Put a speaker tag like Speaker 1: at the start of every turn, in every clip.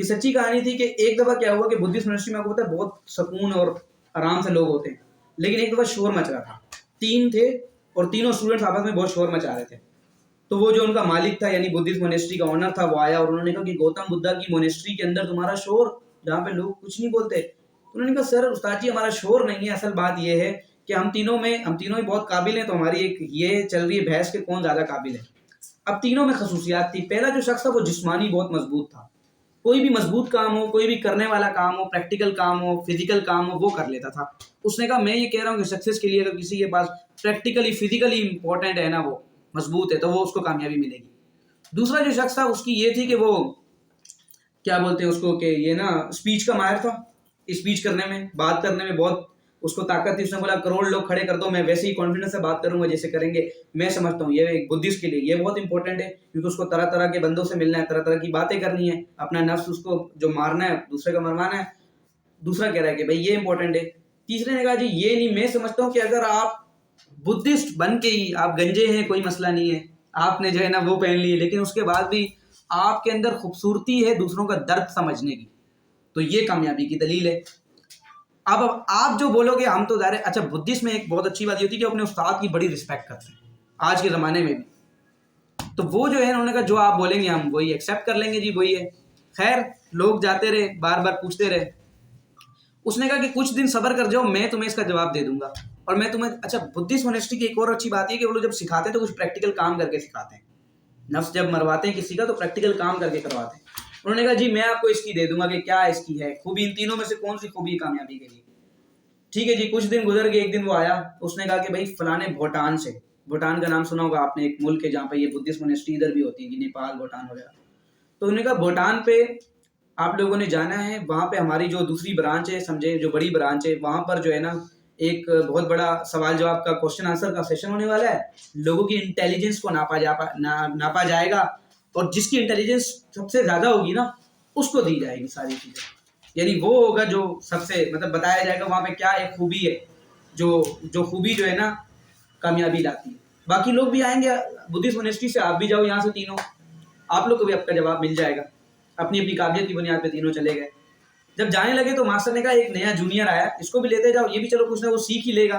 Speaker 1: ये सच्ची कहानी थी कि एक दफा क्या हुआ कि बुद्धिस्ट मोनेस्ट्री में आपको पता है बहुत सुकून और आराम से लोग होते हैं, लेकिन एक दफा शोर मच रहा था। 3 थे और तीनों स्टूडेंट्स आपस में बहुत शोर मचा रहे थे। तो वो जो उनका मालिक था यानी बुद्धिस्ट मोनेस्ट्री का ओनर था, वो आया और उन्होंने कहा कि गौतम बुद्धा की मोनेस्ट्री के अंदर तुम्हारा शोर, जहाँ पे लोग कुछ नहीं बोलते। तो उन्होंने कहा सर उस्ताद जी हमारा शोर नहीं है, असल बात ये है कि हम तीनों ही बहुत काबिल हैं, तो हमारी एक ये चल रही है बहस के कौन ज्यादा काबिल है। अब तीनों में खसूसियात थी। पहला जो शख्स था वो जिस्मानी बहुत मजबूत था, कोई भी मजबूत काम हो, कोई भी करने वाला काम हो, प्रैक्टिकल काम हो, फिजिकल काम हो, वो कर लेता था। उसने कहा मैं ये कह रहा हूँ कि सक्सेस के लिए अगर किसी के पास प्रैक्टिकली फिजिकली इंपॉर्टेंट है ना, वो मजबूत है, तो वो उसको कामयाबी मिलेगी। दूसरा जो शख्स था उसकी ये थी कि वो क्या बोलते हैं उसको कि ये ना स्पीच का माहिर था, स्पीच करने में, बात करने में बहुत उसको ताकत थी। उसने बोला करोड़ लोग खड़े कर दो, मैं वैसे ही कॉन्फिडेंस से बात करूंगा जैसे करेंगे। मैं समझता हूँ ये एक बुद्धिस्ट के लिए ये बहुत इंपॉर्टेंट है, क्योंकि उसको तरह तरह के बंदों से मिलना है, तरह तरह की बातें करनी है, अपना नफ्स उसको जो मारना है, दूसरे का मरवाना है। दूसरा कह रहा है कि भाई ये इंपॉर्टेंट है। तीसरे ने कहा जी ये नहीं, मैं समझता हूँ कि अगर आप बुद्धिस्ट बन के ही आप गंजे हैं कोई मसला नहीं है, आपने जो है ना वो पहन ली, लेकिन उसके बाद भी आपके अंदर खूबसूरती है दूसरों का दर्द समझने की, तो ये कामयाबी की दलील है। अब आप जो बोलोगे हम तो दायरे, अच्छा बुद्धिस्ट में एक बहुत अच्छी बात ये होती है कि अपने उस्ताद की बड़ी रिस्पेक्ट करते हैं आज के ज़माने में भी। तो वो जो है उन्होंने कहा जो आप बोलेंगे हम वही एक्सेप्ट कर लेंगे जी, वही है। खैर लोग जाते रहे, बार बार पूछते रहे। उसने कहा कि कुछ दिन सब्र कर जाओ, मैं तुम्हें इसका जवाब दे दूंगा और मैं तुम्हें। अच्छा बुद्धिस्ट मोनेस्ट्री की एक और अच्छी बात है कि वो लोग जब सिखाते हैं तो कुछ प्रैक्टिकल काम करके सिखाते हैं। नफ्स जब मरवाते हैं किसी का तो प्रैक्टिकल काम करके करवाते हैं। उन्होंने कहा जी मैं आपको इसकी दे दूंगा कि क्या इसकी है खूबी, इन तीनों में से कौन सी खूबी कामयाबी के लिए। ठीक है जी, कुछ दिन गुजर गए, एक दिन वो आया, उसने कहा कि भाई फलाने भूटान से, भूटान का नाम सुना होगा आपने, एक मुल्क है जहाँ पे ये बुद्धिस्ट मोनेस्ट्री इधर भी होती है, नेपाल भूटान वगैरह। तो उन्होंने कहा भूटान पे आप लोगों ने जाना है, वहाँ पे हमारी जो दूसरी ब्रांच है, समझे जो बड़ी ब्रांच है, वहाँ पर जो है ना एक बहुत बड़ा सवाल जवाब का क्वेश्चन आंसर का सेशन होने वाला है। लोगों की इंटेलिजेंस को नापा जाएगा और जिसकी इंटेलिजेंस सबसे ज्यादा होगी ना उसको दी जाएगी सारी चीजें। यानी वो होगा जो सबसे मतलब बताया जाएगा वहाँ पे क्या एक खूबी है, जो जो खूबी जो है ना कामयाबी लाती है। बाकी लोग भी आएंगे बुद्धिस्ट मोनेस्ट्री से, आप भी जाओ यहाँ से तीनों, आप लोग को भी आपका जवाब मिल जाएगा। अपनी अपनी काबिलियत की बुनियाद पे तीनों चले गए। जब जाने लगे तो मास्टर ने कहा एक नया जूनियर आया, इसको भी लेते जाओ, ये भी चलो कुछ ना कुछ सीख ही लेगा,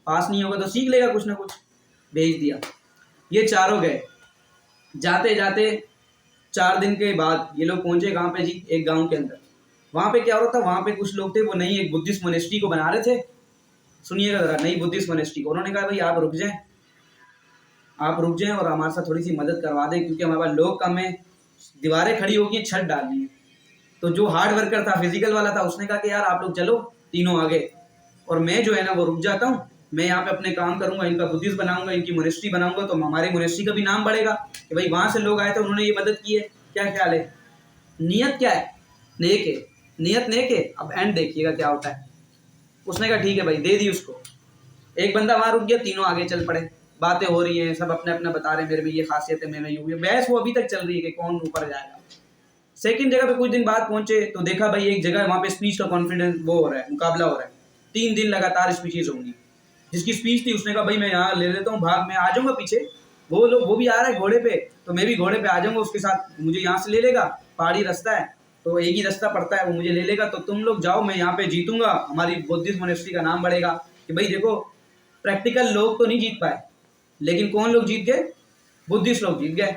Speaker 1: पास नहीं होगा तो सीख लेगा कुछ ना कुछ। भेज दिया। ये चारों गए। जाते जाते 4 दिन के बाद ये लोग पहुंचे कहाँ पे जी, एक गांव के अंदर। वहां पे क्या हो रहा था, वहां पे कुछ लोग थे वो नई एक बुद्धिस्ट मोनेस्ट्री को बना रहे थे। सुनिएगा जरा, नई बुद्धिस्ट मोनेस्ट्री को उन्होंने कहा भाई आप रुक जाएं, आप रुक जाएं और हमारे साथ थोड़ी सी मदद करवा दें, क्योंकि हमारे पास लोग कम है, दीवारें खड़ी होगी, छत डालनी है। तो जो हार्ड वर्कर था, फिजिकल वाला था, उसने कहा कि यार आप लोग चलो तीनों आगे और मैं जो है ना वो रुक जाता हूँ, मैं यहाँ पे अपने काम करूंगा, इनका बुद्धिस्ट बनाऊंगा, इनकी मोनेस्ट्री बनाऊंगा, तो हमारी मोनेस्ट्री का भी नाम बढ़ेगा कि भाई वहां से लोग आए थे उन्होंने ये मदद की है। क्या ख्याल है? नियत क्या है? नेक है, नियत नेक है। अब एंड देखिएगा क्या होता है। उसने कहा ठीक है भाई, दे दी उसको। एक बंदा वहां रुक गया, तीनों आगे चल पड़े। बातें हो रही हैं, सब अपने अपने बता रहे हैं, मेरे में ये खासियत है, मैं यूं, बहस वो अभी तक चल रही है कि कौन ऊपर जाएगा। सेकंड जगह पे कुछ दिन बाद पहुंचे तो देखा भाई एक जगह वहां पे स्पीच का कॉन्फिडेंस वो हो रहा है, मुकाबला हो रहा है। 3 दिन लगातार स्पीचेज होंगी। जिसकी स्पीच थी उसने कहा भाई मैं यहाँ ले लेता हूँ भाग, मैं आ जाऊंगा पीछे, वो भी आ रहा है घोड़े पे, तो मैं भी घोड़े पे आ जाऊंगा उसके साथ, मुझे यहाँ से ले लेगा, पहाड़ी रास्ता है तो एक ही रास्ता पड़ता है, वो मुझे ले लेगा, तो तुम लोग जाओ, मैं यहाँ पे जीतूंगा, हमारी बुद्धिस्ट मोनेस्ट्री का नाम बढ़ेगा। कि भाई देखो प्रैक्टिकल लोग तो नहीं जीत पाए, लेकिन कौन लोग जीत गए? बुद्धिस्ट लोग जीत गए।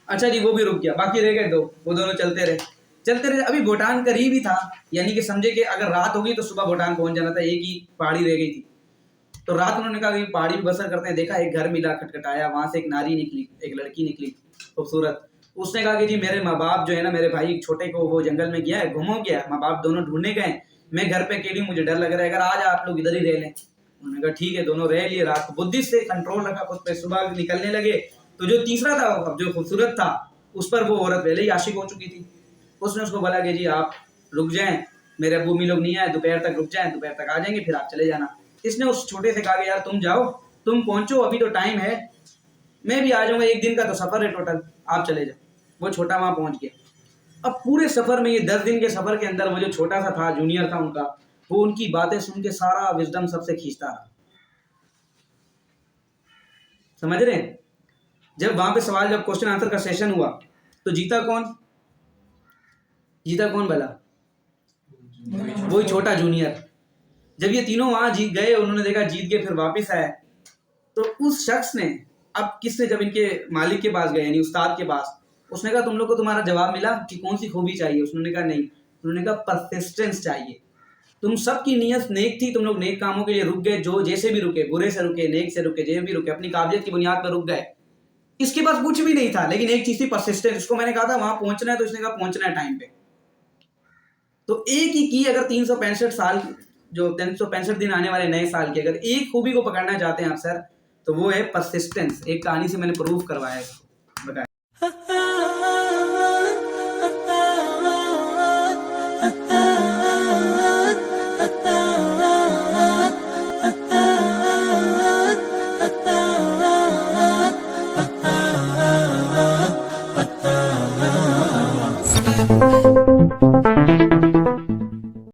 Speaker 1: अच्छा जी वो भी रुक गया, बाकी रह गए दो, वो दोनों चलते रहे, चलते रहे। अभी भूटान करीब ही था, यानी कि समझे कि अगर रात होगी तो सुबह भूटान पहुंच जाना था, एक ही पहाड़ी रह गई थी। तो रात उन्होंने कहा कि पहाड़ी भी बसर करते हैं। देखा एक घर मिला, खटखटाया, वहां से एक नारी निकली, एक लड़की निकली खूबसूरत। उसने कहा कि जी मेरे माँ बाप जो है ना, मेरे भाई छोटे को वो जंगल में गया है, घूमो गया, माँ बाप दोनों ढूंढने गए, मैं घर पे अकेली, मुझे डर लग रहा है, अगर आज आप लोग इधर ही रह लें। उन्होंने कहा ठीक है, दोनों रह लिए। रात को बुद्धिस्ट से कंट्रोल रखा खुद पे, सुबह निकलने लगे। तो जो तीसरा था अब जो खूबसूरत था, उस पर वो औरत पहले ही आशिक हो चुकी थी। उसने उसको बोला कि जी आप रुक जाएं, मेरे अबू अम्मी लोग नहीं आए, दोपहर तक रुक जाएं, दोपहर तक आ जाएंगे, फिर आप चले जाना। इसने उस छोटे से कहा कि यार तुम जाओ, तुम पहुंचो, अभी तो टाइम है, मैं भी आ जाऊंगा, एक दिन का तो सफर है टोटल, आप चले जाओ। वो छोटा वहां पहुंच गया। अब पूरे सफर में, ये 10 दिन के सफर के अंदर, वो जो छोटा सा था, जूनियर था उनका, वो उनकी बातें सुन के सारा विजडम सबसे खींचता रहा। समझ रहे हैं? जब वहां पे सवाल, जब क्वेश्चन आंसर का सेशन हुआ तो जीता कौन? जीता कौन भला? वही छोटा जूनियर। जब ये तीनों वहां जीत गए, उन्होंने देखा जीत के, फिर वापस आए, तो उस शख्स ने, अब किसने, जब इनके मालिक के पास गए यानी उस्ताद के पास, उसने कहा तुम लोग को तुम्हारा जवाब मिला कि कौन सी खूबी चाहिए? उसने कहा नहीं। उन्होंने कहा परसिस्टेंस चाहिए। तुम सबकी नीयत नेक थी, तुम लोग नेक कामों के लिए रुक गए, जो जैसे भी रुके, बुरे से रुके, नेक से रुके, जैसे भी रुके, अपनी काबिलियत की बुनियाद पर रुक गए। इसके पास कुछ भी नहीं था, लेकिन एक चीज थी, परसिस्टेंस। उसको मैंने कहा था वहां पहुंचना है, तो इसने कहा पहुंचना है टाइम पे। तो एक ही की अगर 365 साल, जो 365 दिन आने वाले नए साल के, अगर एक खूबी को पकड़ना चाहते हैं आप सर, तो वो है परसिस्टेंस। एक कहानी से मैंने प्रूव करवाया इसको, बताया।